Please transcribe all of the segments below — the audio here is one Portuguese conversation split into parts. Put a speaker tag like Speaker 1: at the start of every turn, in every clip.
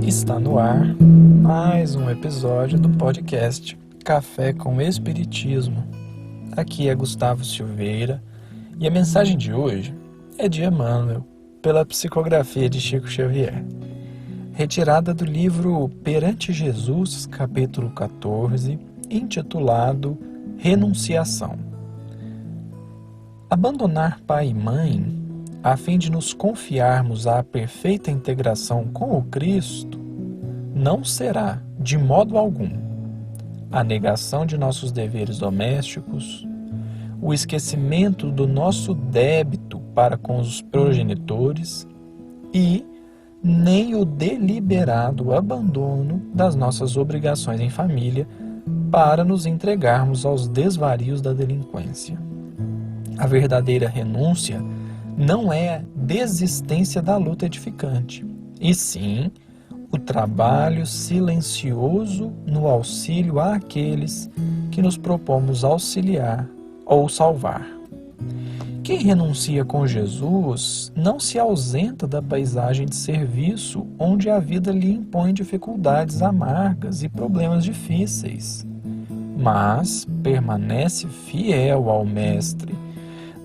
Speaker 1: Está no ar mais um episódio do podcast Café com Espiritismo. Aqui é Gustavo Silveira e a mensagem de hoje é de Emmanuel, pela psicografia de Chico Xavier, retirada do livro Perante Jesus, capítulo 14, intitulado Renunciação. Abandonar pai e mãe, a fim de nos confiarmos à perfeita integração com o Cristo, não será, de modo algum, a negação de nossos deveres domésticos, o esquecimento do nosso débito para com os progenitores e nem o deliberado abandono das nossas obrigações em família para nos entregarmos aos desvarios da delinquência. A verdadeira renúncia não é a desistência da luta edificante, e sim o trabalho silencioso no auxílio àqueles que nos propomos auxiliar ou salvar. Quem renuncia com Jesus não se ausenta da paisagem de serviço onde a vida lhe impõe dificuldades amargas e problemas difíceis, mas permanece fiel ao Mestre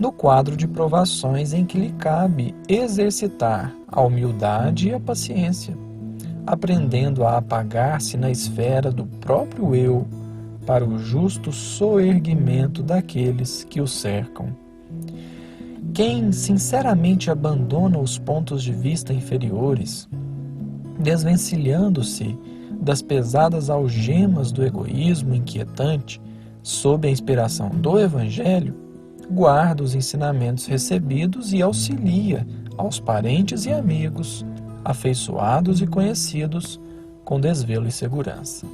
Speaker 1: no quadro de provações em que lhe cabe exercitar a humildade e a paciência, aprendendo a apagar-se na esfera do próprio eu para o justo soerguimento daqueles que o cercam. Quem sinceramente abandona os pontos de vista inferiores, desvencilhando-se das pesadas algemas do egoísmo inquietante, sob a inspiração do Evangelho, guarda os ensinamentos recebidos e auxilia aos parentes e amigos, afeiçoados e conhecidos, com desvelo e segurança.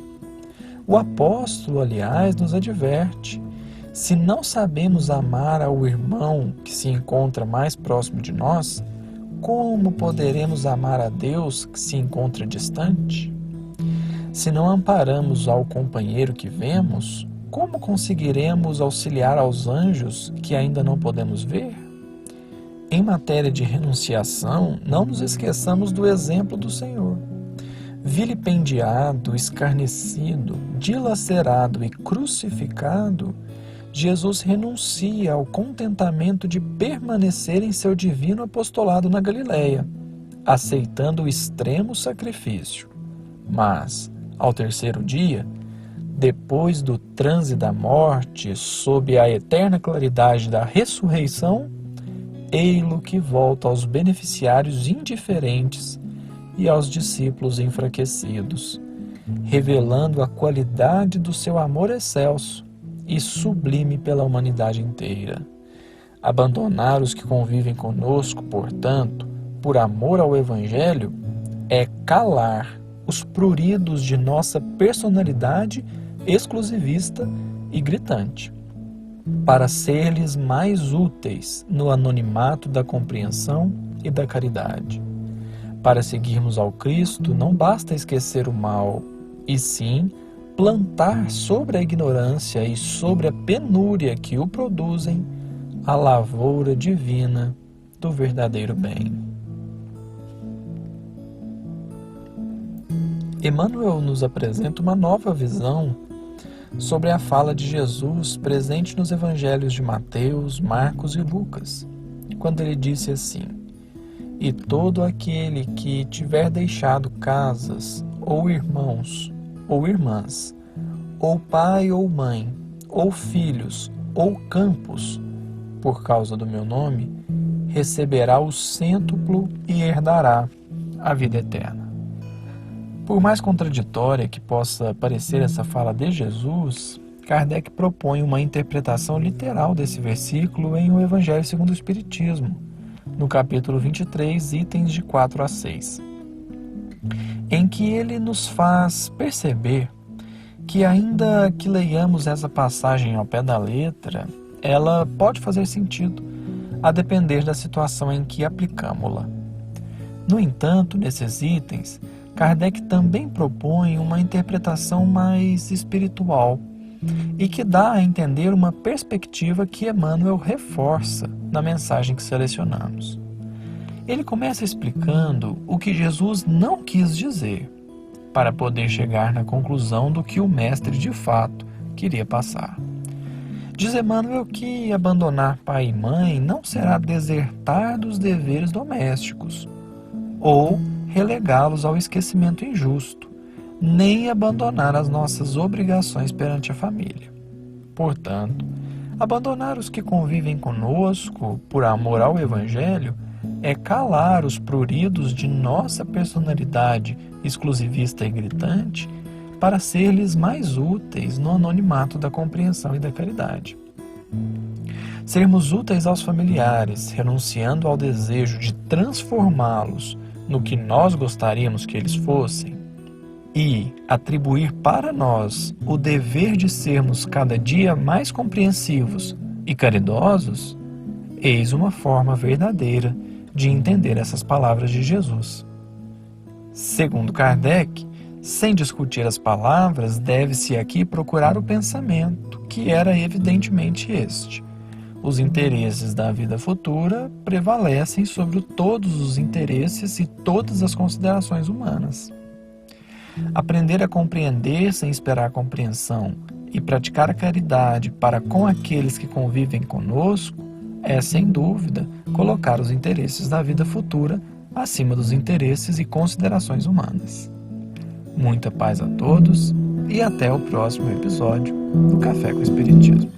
Speaker 1: O apóstolo, aliás, nos adverte: se não sabemos amar ao irmão que se encontra mais próximo de nós, como poderemos amar a Deus que se encontra distante? Se não amparamos ao companheiro que vemos, como conseguiremos auxiliar aos anjos que ainda não podemos ver? Em matéria de renunciação, não nos esqueçamos do exemplo do Senhor. Vilipendiado, escarnecido, dilacerado e crucificado, Jesus renuncia ao contentamento de permanecer em seu divino apostolado na Galileia, aceitando o extremo sacrifício. Mas, ao terceiro dia, depois do transe da morte, sob a eterna claridade da ressurreição, ei-lo que volta aos beneficiários indiferentes e aos discípulos enfraquecidos, revelando a qualidade do seu amor excelso e sublime pela humanidade inteira. Abandonar os que convivem conosco, portanto, por amor ao Evangelho, é calar os pruridos de nossa personalidade exclusivista e gritante, para ser-lhes mais úteis no anonimato da compreensão e da caridade. Para seguirmos ao Cristo, não basta esquecer o mal, e sim plantar sobre a ignorância e sobre a penúria que o produzem a lavoura divina do verdadeiro bem. Emmanuel nos apresenta uma nova visão sobre a fala de Jesus presente nos evangelhos de Mateus, Marcos e Lucas, quando ele disse assim: e todo aquele que tiver deixado casas, ou irmãos, ou irmãs, ou pai ou mãe, ou filhos, ou campos, por causa do meu nome, receberá o cêntuplo e herdará a vida eterna. Por mais contraditória que possa parecer essa fala de Jesus, Kardec propõe uma interpretação literal desse versículo em O Evangelho segundo o Espiritismo, no capítulo 23, itens de 4 a 6, em que ele nos faz perceber que, ainda que leiamos essa passagem ao pé da letra, ela pode fazer sentido, a depender da situação em que aplicamos-la. No entanto, nesses itens, Kardec também propõe uma interpretação mais espiritual e que dá a entender uma perspectiva que Emmanuel reforça na mensagem que selecionamos. Ele começa explicando o que Jesus não quis dizer, para poder chegar na conclusão do que o mestre de fato queria passar. Diz Emmanuel que abandonar pai e mãe não será desertar dos deveres domésticos, ou relegá-los ao esquecimento injusto, nem abandonar as nossas obrigações perante a família. Portanto, abandonar os que convivem conosco por amor ao Evangelho é calar os pruridos de nossa personalidade exclusivista e gritante para ser-lhes mais úteis no anonimato da compreensão e da caridade. Sermos úteis aos familiares, renunciando ao desejo de transformá-los no que nós gostaríamos que eles fossem, e atribuir para nós o dever de sermos cada dia mais compreensivos e caridosos, eis uma forma verdadeira de entender essas palavras de Jesus. Segundo Kardec, sem discutir as palavras, deve-se aqui procurar o pensamento, que era evidentemente este: os interesses da vida futura prevalecem sobre todos os interesses e todas as considerações humanas. Aprender a compreender sem esperar compreensão e praticar a caridade para com aqueles que convivem conosco é, sem dúvida, colocar os interesses da vida futura acima dos interesses e considerações humanas. Muita paz a todos e até o próximo episódio do Café com Espiritismo.